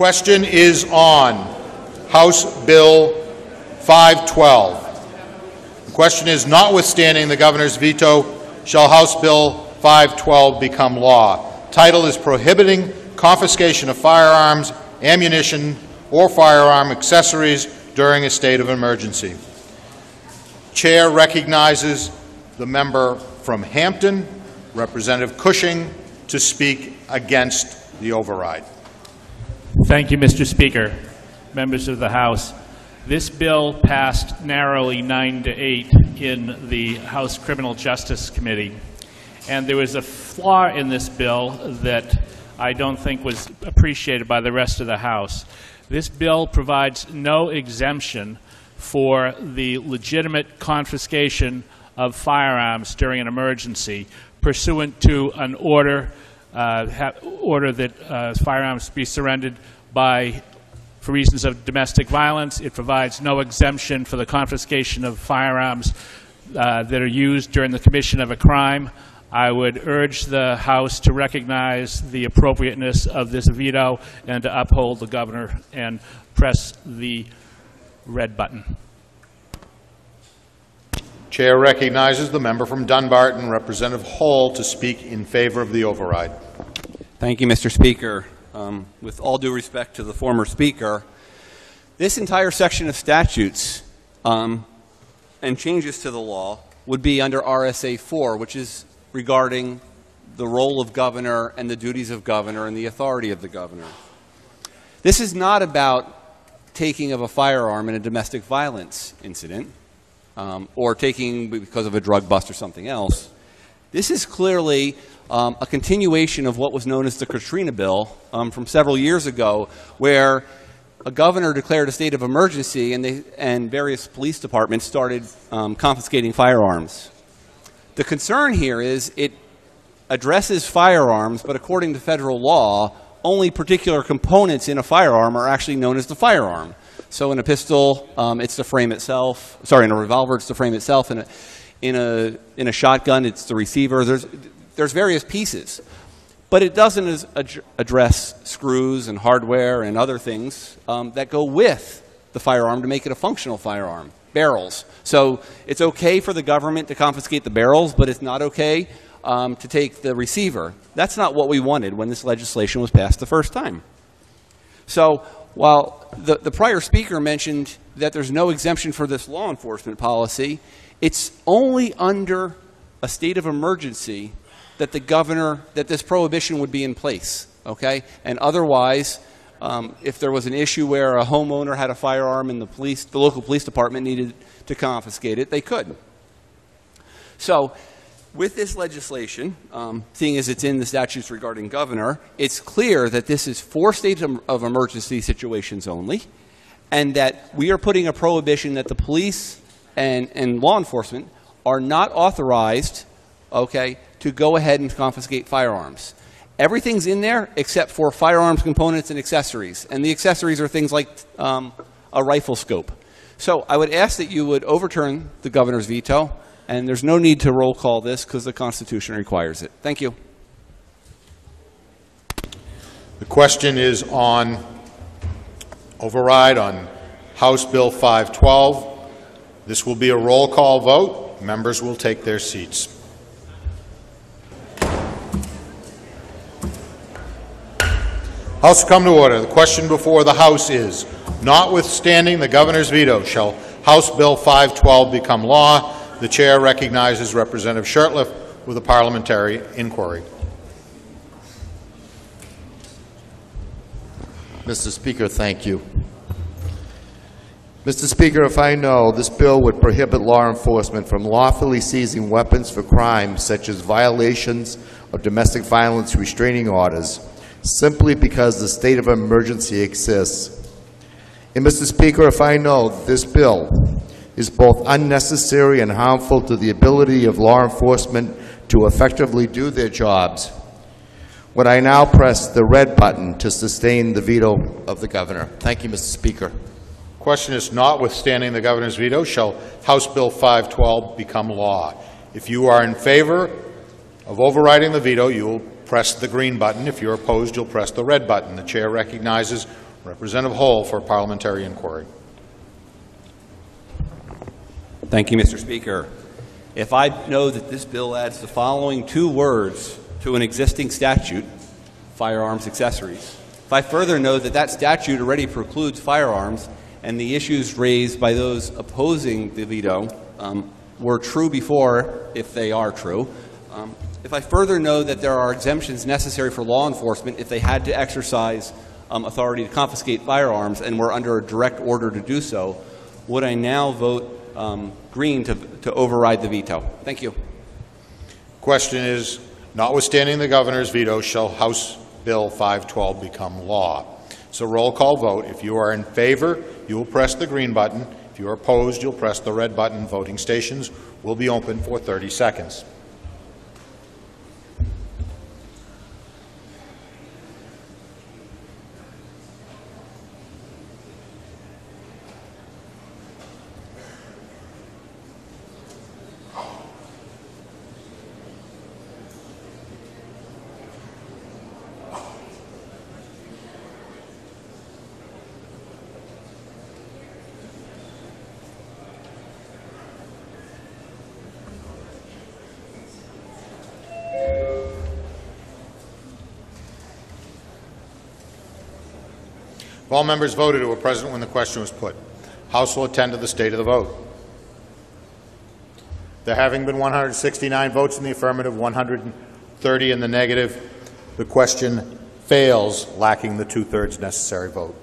Question is on House Bill 512. The question is, notwithstanding the governor's veto, shall House Bill 512 become law? Title is Prohibiting Confiscation of Firearms, Ammunition, or Firearm Accessories during a state of emergency. Chair recognizes the member from Hampton, Representative Cushing, to speak against the override. Thank you, Mr. Speaker. Members of the House, this bill passed narrowly 9-8 in the House Criminal Justice Committee, and there was a flaw in this bill that I don't think was appreciated by the rest of the House. This bill provides no exemption for the legitimate confiscation of firearms during an emergency pursuant to an order that firearms be surrendered for reasons of domestic violence. It provides no exemption for the confiscation of firearms that are used during the commission of a crime. I would urge the House to recognize the appropriateness of this veto and to uphold the governor and press the red button. Chair recognizes the member from Dunbarton, Representative Hall, to speak in favor of the override. Thank you, Mr. Speaker. With all due respect to the former Speaker, this entire section of statutes and changes to the law would be under RSA 4, which is regarding the role of governor and the duties of governor and the authority of the governor. This is not about taking of a firearm in a domestic violence incident or taking because of a drug bust or something else. This is clearly a continuation of what was known as the Katrina bill from several years ago, where a governor declared a state of emergency and various police departments started confiscating firearms. The concern here is it addresses firearms, but according to federal law, only particular components in a firearm are actually known as the firearm. So in a pistol, it's the frame itself. Sorry, in a revolver, it's the frame itself. In a shotgun, it's the receiver. There's various pieces. But it doesn't address screws and hardware and other things that go with the firearm to make it a functional firearm. Barrels. So it's okay for the government to confiscate the barrels, but it's not okay to take the receiver. That's not what we wanted when this legislation was passed the first time. So while the prior speaker mentioned that there's no exemption for this law enforcement policy, it's only under a state of emergency that that this prohibition would be in place, okay? And otherwise, if there was an issue where a homeowner had a firearm and the local police department needed to confiscate it, they could. So with this legislation, seeing as it's in the statutes regarding governor, it's clear that this is for states of emergency situations only, and that we are putting a prohibition that the police and law enforcement are not authorized, okay, to go ahead and confiscate firearms. Everything's in there except for firearms components and accessories. And the accessories are things like a rifle scope. So I would ask that you would overturn the governor's veto, and there's no need to roll call this because the Constitution requires it. Thank you. The question is on override on House Bill 512. This will be a roll call vote. Members will take their seats. House come to order. The question before the House is, notwithstanding the governor's veto, shall House Bill 512 become law? The chair recognizes Representative Shurtleff with a parliamentary inquiry. Mr. Speaker, thank you. Mr. Speaker, if I know, this bill would prohibit law enforcement from lawfully seizing weapons for crimes such as violations of domestic violence restraining orders, simply because the state of emergency exists. And Mr. Speaker, if I know this bill is both unnecessary and harmful to the ability of law enforcement to effectively do their jobs, would I now press the red button to sustain the veto of the governor? Thank you, Mr. Speaker. Question is, notwithstanding the governor's veto, shall House Bill 512 become law? If you are in favor of overriding the veto, you will press the green button. If you're opposed, you'll press the red button. The chair recognizes Representative Hull for parliamentary inquiry. Thank you, Mr. Speaker. If I know that this bill adds the following 2 words to an existing statute, firearms accessories, if I further know that that statute already precludes firearms and the issues raised by those opposing the veto were true before, if they are true, if I further know that there are exemptions necessary for law enforcement if they had to exercise authority to confiscate firearms and were under a direct order to do so, would I now vote green to override the veto? Thank you. Question is, notwithstanding the governor's veto, shall House Bill 512 become law? So roll call vote. If you are in favor, you will press the green button. If you are opposed, you'll press the red button. Voting stations will be open for 30 seconds. If all members voted who were present when the question was put, House will attend to the state of the vote. There having been 169 votes in the affirmative, 130 in the negative, the question fails, lacking the 2/3 necessary vote.